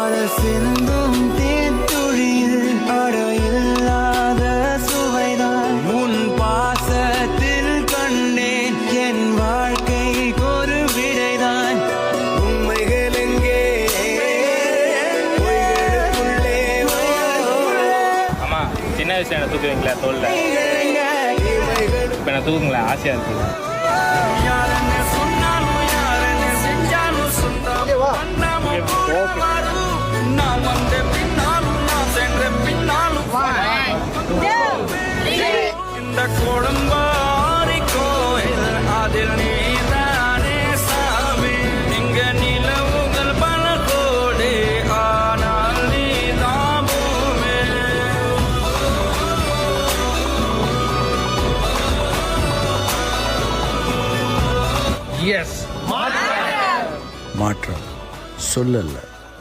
காதல் சிந்தும் தேத்துழியில் அடையில்லாத சுவைதான் உன் பாசத்தில் கண்டேன் என் வாழ்க்கைக்கு ஒரு விடைதான் உண்மைகள் எங்கே ஆமா சின்ன வயசுல என்ன தூக்குவீங்களா தோல்ல இப்ப என்ன தூக்குங்களா ஆசையா இருக்கு நான் வந்த பின்னாலும் நான் சென்ற பின்னாலும் இந்த குடும்பாரி கோயில் அதில் நீதானே சாமி இங்க நிலவுகள் பல கோடி ஆனால் நீதான் பூமி எஸ் மாற்றம் சொல்லல